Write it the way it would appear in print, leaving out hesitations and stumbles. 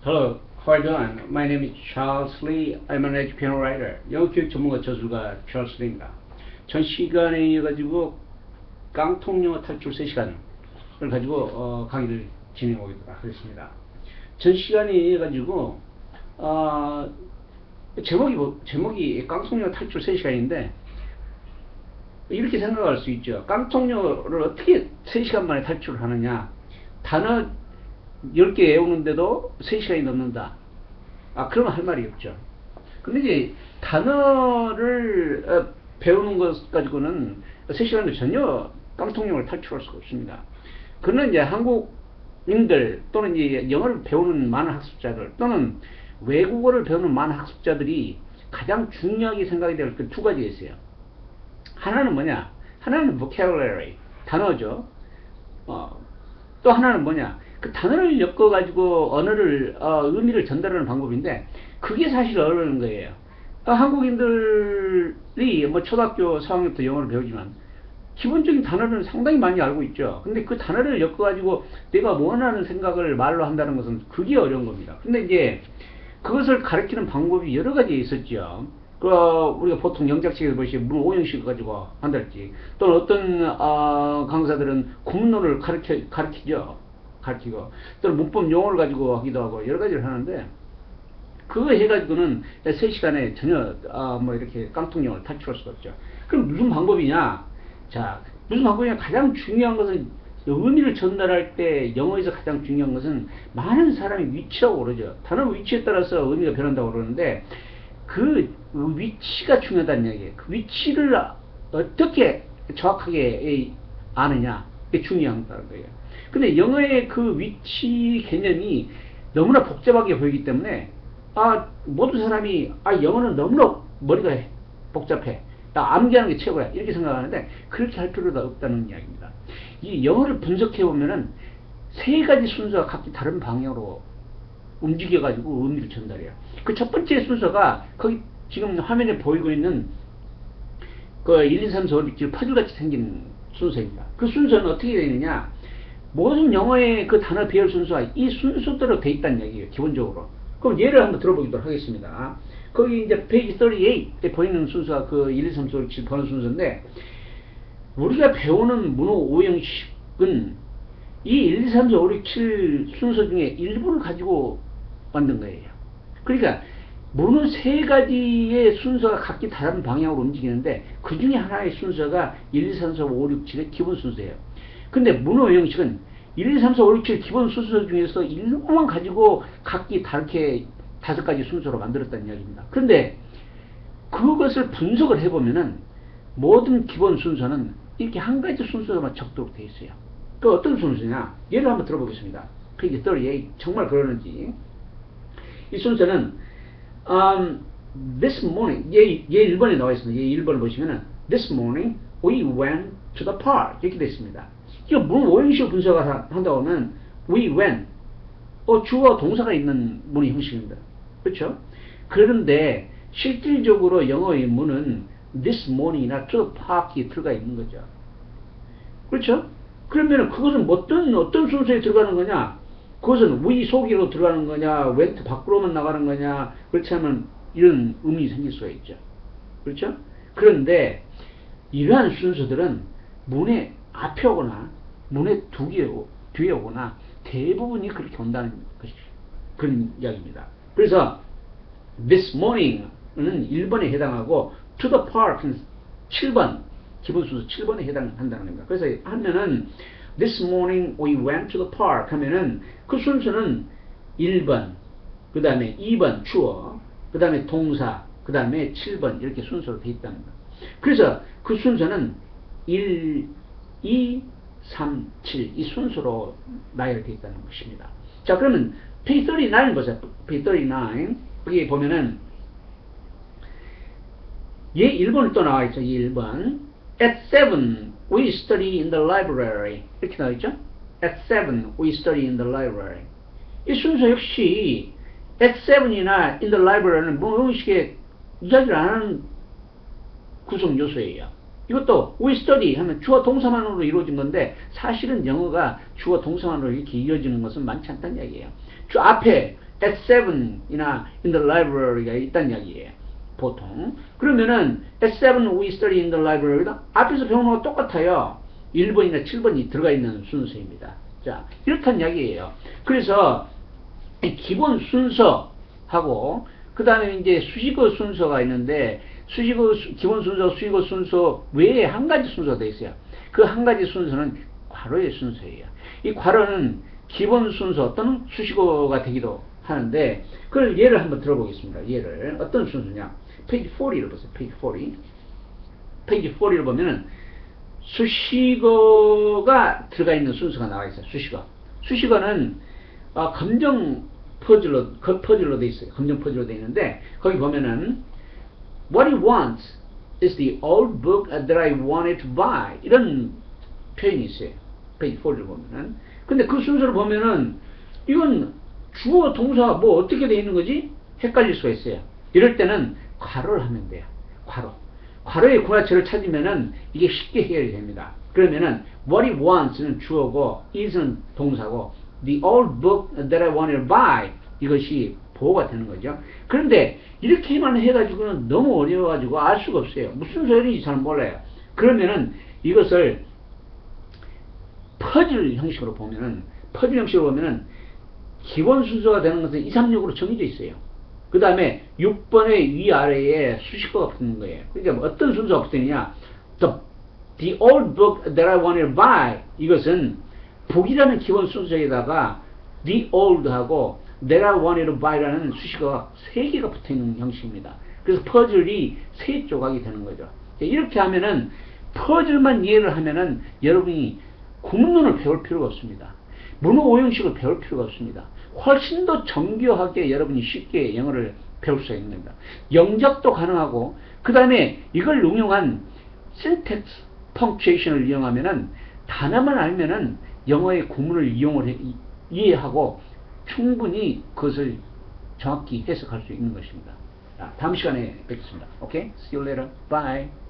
Hello, how are you doing? My name is Charles Lee. I'm an educational writer. 영어 교육 전문가 저술가 Charles Lee입니다. 전 시간에 이어 가지고 깡통 영어 탈출 3시간을 가지고 강의를 진행해 보도록 하겠습니다. 전 시간에 이어 가지고 제목이 깡통 영어 탈출 3시간인데 이렇게 생각할 수 있죠. 깡통 영어를 어떻게 3시간 만에 탈출을 하느냐. 단어 10개 외우는데도 3시간이 넘는다. 그러면 할 말이 없죠. 근데 이제 단어를 배우는 것 가지고는 3시간도 전혀 깡통영어를 탈출할 수가 없습니다. 그러나 이제 한국인들 또는 이제 영어를 배우는 많은 학습자들 또는 외국어를 배우는 많은 학습자들이 가장 중요하게 생각이 될 그 두 가지가 있어요. 하나는 뭐냐? 하나는 vocabulary, 단어죠. 또 하나는 뭐냐? 그 단어를 엮어가지고 언어를, 의미를 전달하는 방법인데, 그게 사실 어려운 거예요. 한국인들이 뭐 초등학교 4학년부터 영어를 배우지만, 기본적인 단어를 상당히 많이 알고 있죠. 근데 그 단어를 엮어가지고 내가 원하는 생각을 말로 한다는 것은 그게 어려운 겁니다. 근데 이제 그것을 가르치는 방법이 여러 가지 있었죠. 우리가 보통 영작책에서 보시면 문 5형식 가지고 한달지, 또는 어떤 강사들은 구문론을 가르치고, 또는 문법 용어를 가지고 하기도 하고 여러 가지를 하는데, 그거 해가지고는 3시간에 전혀 뭐 이렇게 깡통영어를 탈출할 수가 없죠. 그럼 무슨 방법이냐? 자, 무슨 방법이냐? 가장 중요한 것은, 의미를 전달할 때 영어에서 가장 중요한 것은 많은 사람이 위치라고 그러죠. 단어 위치에 따라서 의미가 변한다고 그러는데, 그 위치가 중요하다는 얘기예요. 그 위치를 어떻게 정확하게 아느냐, 그게 중요하다는 거예요. 근데 영어의 그 위치 개념이 너무나 복잡하게 보이기 때문에 모든 사람이 영어는 너무나 머리가 복잡해, 나 암기하는 게 최고야, 이렇게 생각하는데 그렇게 할 필요가 없다는 이야기입니다. 이 영어를 분석해 보면은 3가지 순서가 각기 다른 방향으로 움직여 가지고 의미를 전달해요. 그 첫 번째 순서가 거기 지금 화면에 보이고 있는 그 1, 2, 3, 4, 5, 6, 7 퍼즐같이 생긴 순서입니다. 그 순서는 어떻게 되어 있느냐? 모든 영어의 그 단어 배열 순서가 이 순서대로 되어 있다는 얘기예요, 기본적으로. 그럼 예를 한번 들어보도록 하겠습니다. 거기 이제 페이지 38에 보이는 순서가 그 1, 2, 3, 4, 5, 6, 7 번호 순서인데, 우리가 배우는 문호 5형식은 이 1, 2, 3, 4, 5, 6, 7 순서 중에 일부를 가지고 만든 거예요. 그러니까 문호 3가지의 순서가 각기 다른 방향으로 움직이는데, 그 중에 하나의 순서가 1, 2, 3, 4, 5, 6, 7의 기본 순서예요. 근데 문호 형식은 1, 2, 3, 4, 5, 6, 7 기본 순서 중에서 일부만 가지고 각기 다르게 5가지 순서로 만들었다는 이야기입니다. 그런데 그것을 분석을 해보면은 모든 기본 순서는 이렇게 한 가지 순서로만 적도록 되어 있어요. 그 어떤 순서냐? 예를 한번 들어보겠습니다. 페이지 38, 정말 그러는지. 이 순서는 this morning, 얘 1번에 나와 있습니다. 얘 1번을 보시면은 this morning we went to the park 이렇게 되어 있습니다. 이거 문 5형식 분석을 한다고 하면 we went, 주어 동사가 있는 문의 형식입니다. 그렇죠? 그런데 실질적으로 영어의 문은 this morning이나 to the park이 들어가 있는 거죠. 그렇죠? 그러면 그것은 어떤 순서에 들어가는 거냐? 그것은 we 속으로 들어가는 거냐, went 밖으로만 나가는 거냐, 그렇지 않으면 이런 의문이 생길 수가 있죠. 그렇죠? 그런데 이러한 순서들은 문의 앞에 오거나 문의 뒤에 오거나 대부분이 그렇게 온다는 것이 그런 이야기입니다. 그래서 this morning은 1번에 해당하고 to the park는 7번, 기본 순서 7번에 해당한다는 겁니다. 그래서 하면은 this morning we went to the park 하면은 그 순서는 1번, 그 다음에 2번 주어, 그 다음에 동사, 그 다음에 7번 이렇게 순서로 되어 있다는 겁니다. 그래서 그 순서는 1, 2, 3, 7 이 순서로 나열되어 있다는 것입니다. 자, 그러면 page 39 보세요. page 39 여기 보면은 얘 1번을 또 나와 있죠. 얘 1번 at 7 we study in the library 이렇게 나와 있죠. at 7 we study in the library. 이 순서 역시 at 7이나 in the library는 문형식의 이야기를 안 하는 구성 요소예요. 이것도 we study 하면 주어 동사만으로 이루어진 건데, 사실은 영어가 주어 동사만으로 이렇게 이어지는 것은 많지 않다는 얘기예요. 주 앞에 at 7이나 in the library가 있다는 이야기예요. 보통. 그러면은 at 7 we study in the library다. 앞에서 배운 거와 똑같아요. 1번이나 7번이 들어가 있는 순서입니다. 자, 이렇다는 이야기예요. 그래서 이 기본 순서하고 그 다음에 이제 수식어 순서가 있는데 수식어 기본 순서, 수식어 순서 외에 한 가지 순서가 되어 있어요. 그 한 가지 순서는 괄호의 순서예요. 이 괄호는 기본 순서 또는 수식어가 되기도 하는데 그걸 예를 한번 들어보겠습니다. 예를 어떤 순서냐? 페이지 40을 보세요. 페이지 40. 페이지 40을 보면은 수식어가 들어가 있는 순서가 나와 있어요. 수식어. 수식어는 검정 퍼즐로 돼 있어요. 검정 퍼즐로 돼 있는데 거기 보면은 What he wants is the old book that I wanted to buy. 이런 표현이 있어요. 페이지 40을 보면은. 근데 그 순서를 보면은 이건 주어 동사 뭐 어떻게 돼 있는 거지? 헷갈릴 수가 있어요. 이럴 때는 괄호를 하면 돼요. 괄호. 괄호의 구하체를 찾으면은 이게 쉽게 해결이 됩니다. 그러면은 what he wants는 주어고 is는 동사고 the old book that I wanted to buy 이것이 보호가 되는 거죠. 그런데 이렇게만 해가지고는 너무 어려워가지고 알 수가 없어요. 무슨 소리인지 잘 몰라요. 그러면은 이것을 퍼즐 형식으로 보면은 기본 순서가 되는 것은 2, 3, 6으로 정해져 있어요. 그 다음에 6번의 위아래에 수식어가 붙는 거예요. 그러니까 어떤 순서가 붙느냐? The old book that I wanted to buy 이것은 book이라는 기본 순서에다가 the old하고 that I wanted to buy라는 수식어가 3개가 붙어있는 형식입니다. 그래서 퍼즐이 3조각이 되는 거죠. 이렇게 하면은 퍼즐만 이해를 하면은 여러분이 구문론을 배울 필요가 없습니다. 문호 오형식을 배울 필요가 없습니다. 훨씬 더 정교하게 여러분이 쉽게 영어를 배울 수가 있는 겁니다. 영작도 가능하고 그 다음에 이걸 응용한 syntax, punctuation을 이용하면은 단어만 알면은 영어의 구문을 이해하고 충분히 그것을 정확히 해석할 수 있는 것입니다. 다음 시간에 뵙겠습니다. 오케이? See you later. Bye.